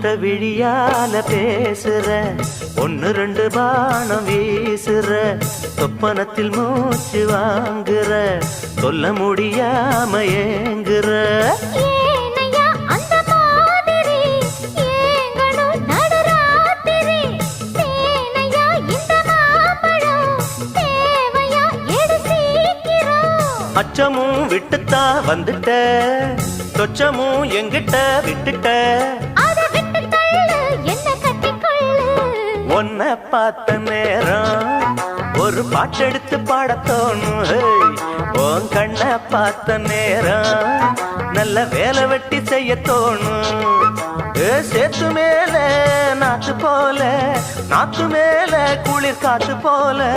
முட்டை விழியால பேசுற, ஒன்னு ரெண்டு பானம் வீசுற, சொப்பனத்தில் மூச்சு வாங்குற, சொல்ல முடியாம ஏங்குற. அச்சமும் விட்டுத்தா வந்துட்ட, சொச்சமும் எங்கிட்ட விட்டுட்ட, உன்னை பார்த்த நேரம் ஒரு பாட்டெடுத்து பாடத்தோணும். உன் கண்ணை பார்த்த நேரம் நல்ல வேலை வெட்டி செய்ய தோணும். சேத்து மேல நாத்து போல, நாத்து மேல குளிர் காத்து போல.